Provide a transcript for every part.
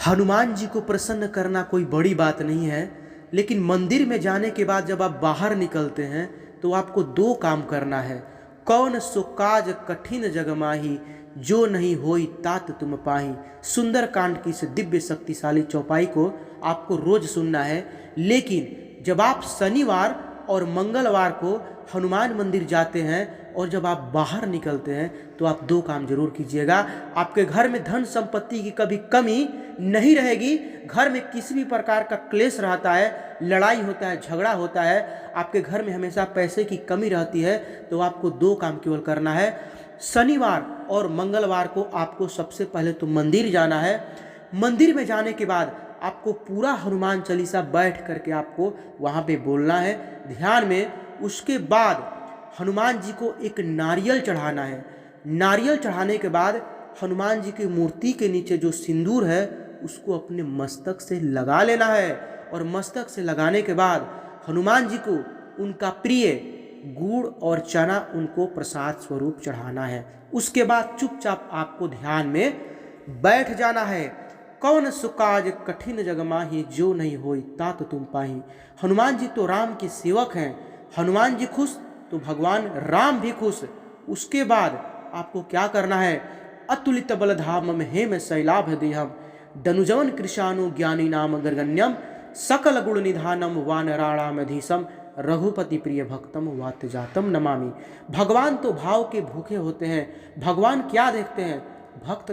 हनुमान जी को प्रसन्न करना कोई बड़ी बात नहीं है, लेकिन मंदिर में जाने के बाद जब आप बाहर निकलते हैं तो आपको दो काम करना है। कौन सो काज कठिन जग माही, जो नहीं होई तात तुम पाही। सुंदर कांड की इस दिव्य शक्तिशाली चौपाई को आपको रोज सुनना है, लेकिन जब आप शनिवार और मंगलवार को हनुमान मंदिर जाते हैं और जब आप बाहर निकलते हैं तो आप दो काम जरूर कीजिएगा। आपके घर में धन संपत्ति की कभी कमी नहीं रहेगी। घर में किसी भी प्रकार का क्लेश रहता है, लड़ाई होता है, झगड़ा होता है, आपके घर में हमेशा पैसे की कमी रहती है, तो आपको दो काम केवल करना है। शनिवार और मंगलवार को आपको सबसे पहले तो मंदिर जाना है। मंदिर में जाने के बाद आपको पूरा हनुमान चालीसा बैठ करके आपको वहाँ पे बोलना है ध्यान में। उसके बाद हनुमान जी को एक नारियल चढ़ाना है। नारियल चढ़ाने के बाद हनुमान जी की मूर्ति के नीचे जो सिंदूर है उसको अपने मस्तक से लगा लेना है, और मस्तक से लगाने के बाद हनुमान जी को उनका प्रिय गुड़ और चना उनको प्रसाद स्वरूप चढ़ाना है। उसके बाद चुपचाप आपको ध्यान में बैठ जाना है। कौन सुकाज कठिन जग माही, जो नहीं होई तात तुम पाही। हनुमान जी तो राम के सेवक हैं, हनुमान जी खुश तो भगवान राम भी खुश। उसके बाद आपको क्या करना है, अतुलित बल धाम हेम शैलाभ देहम, दनुजवन कृशानु ज्ञानी नाम गर्गण्यम, सकल गुण निधानम वानराणामधीशम, रघुपति प्रिय भक्तम वात जातम नमामि। भगवान तो भाव के भूखे होते हैं। भगवान क्या देखते हैं, भक्त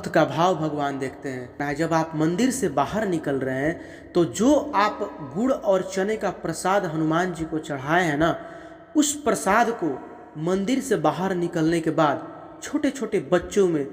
का भाव भगवान देखते हैं। जब आप मंदिर से बाहर निकल रहे हैं तो जो आप गुड़ और चने का प्रसाद हनुमान जी को चढ़ाए हैं ना, उस प्रसाद को मंदिर से बाहर निकलने के बाद छोटे छोटे बच्चों में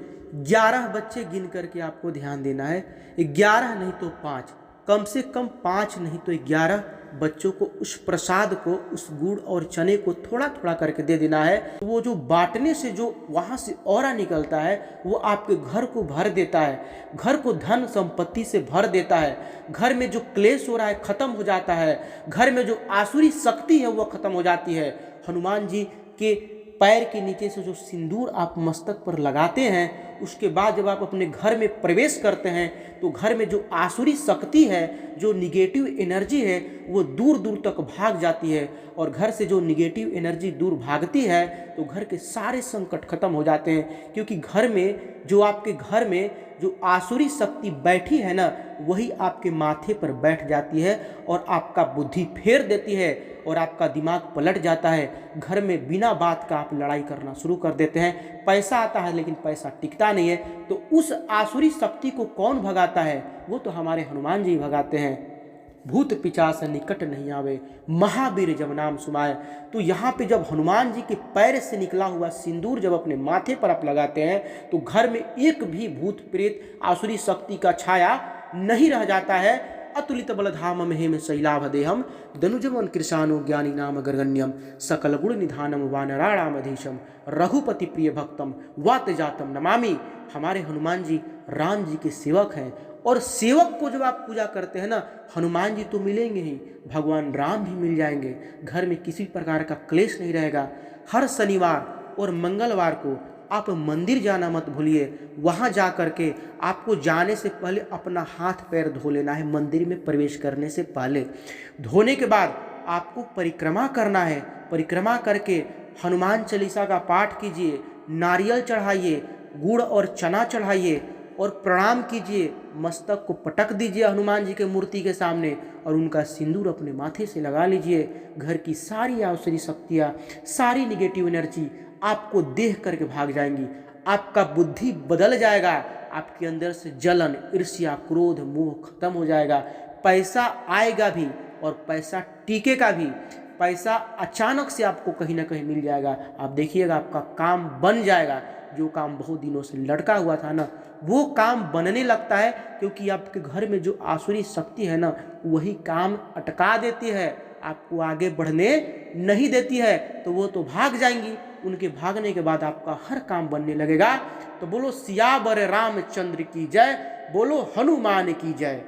11 बच्चे गिन करके आपको ध्यान देना है। 11 नहीं तो 5, कम से कम 5 नहीं तो 11 बच्चों को उस प्रसाद को, उस गुड़ और चने को थोड़ा थोड़ा करके दे देना है। वो जो बांटने से जो वहाँ से ऑरा निकलता है वो आपके घर को भर देता है, घर को धन संपत्ति से भर देता है। घर में जो क्लेश हो रहा है खत्म हो जाता है, घर में जो आसुरी शक्ति है वो खत्म हो जाती है। हनुमान जी के पैर के नीचे से जो सिंदूर आप मस्तक पर लगाते हैं, उसके बाद जब आप अपने घर में प्रवेश करते हैं तो घर में जो आसुरी शक्ति है, जो निगेटिव एनर्जी है, वो दूर दूर तक भाग जाती है। और घर से जो निगेटिव एनर्जी दूर भागती है तो घर के सारे संकट खत्म हो जाते हैं, क्योंकि घर में जो आपके घर में जो आसुरी शक्ति बैठी है ना, वही आपके माथे पर बैठ जाती है और आपका बुद्धि फेर देती है और आपका दिमाग पलट जाता है। घर में बिना बात का आप लड़ाई करना शुरू कर देते हैं। पैसा आता है लेकिन पैसा टिकता नहीं है। तो उस आसुरी शक्ति को कौन भगाता है, वो तो हमारे हनुमान जी भगाते हैं। भूत पिचास निकट नहीं आवे, महावीर जब नाम सुमाए। तो यहाँ पे जब हनुमान जी के पैर से निकला हुआ सिंदूर जब अपने माथे पर आप लगाते हैं तो घर में एक भी भूत प्रेत आसुरी शक्ति का छाया नहीं रह जाता है। अतुलित बलधाम हेम शैलाभ देहम, दनुजवन कृशानु ज्ञानी नाम गर्गण्यम, सकल गुण निधानम वानराणामधीशम, रघुपति प्रिय भक्तम वात जातम नमामि। हमारे हनुमान जी राम जी के सेवक हैं, और सेवक को जब आप पूजा करते हैं ना, हनुमान जी तो मिलेंगे ही, भगवान राम भी मिल जाएंगे। घर में किसी प्रकार का क्लेश नहीं रहेगा। हर शनिवार और मंगलवार को आप मंदिर जाना मत भूलिए। वहाँ जा करके आपको जाने से पहले अपना हाथ पैर धो लेना है। मंदिर में प्रवेश करने से पहले धोने के बाद आपको परिक्रमा करना है। परिक्रमा करके हनुमान चालीसा का पाठ कीजिए, नारियल चढ़ाइए, गुड़ और चना चढ़ाइए और प्रणाम कीजिए। मस्तक को पटक दीजिए हनुमान जी के मूर्ति के सामने और उनका सिंदूर अपने माथे से लगा लीजिए। घर की सारी आसुरी शक्तियाँ, सारी निगेटिव एनर्जी आपको देख करके भाग जाएंगी। आपका बुद्धि बदल जाएगा, आपके अंदर से जलन, ईर्ष्या, क्रोध, मोह खत्म हो जाएगा। पैसा आएगा भी और पैसा टिकेगा भी। पैसा अचानक से आपको कहीं ना कहीं मिल जाएगा। आप देखिएगा आपका काम बन जाएगा। जो काम बहुत दिनों से लटका हुआ था ना, वो काम बनने लगता है, क्योंकि आपके घर में जो आसुरी शक्ति है ना, वही काम अटका देती है, आपको आगे बढ़ने नहीं देती है। तो वो तो भाग जाएंगी। उनके भागने के बाद आपका हर काम बनने लगेगा। तो बोलो सियावर रामचंद्र की जय, बोलो हनुमान की जय।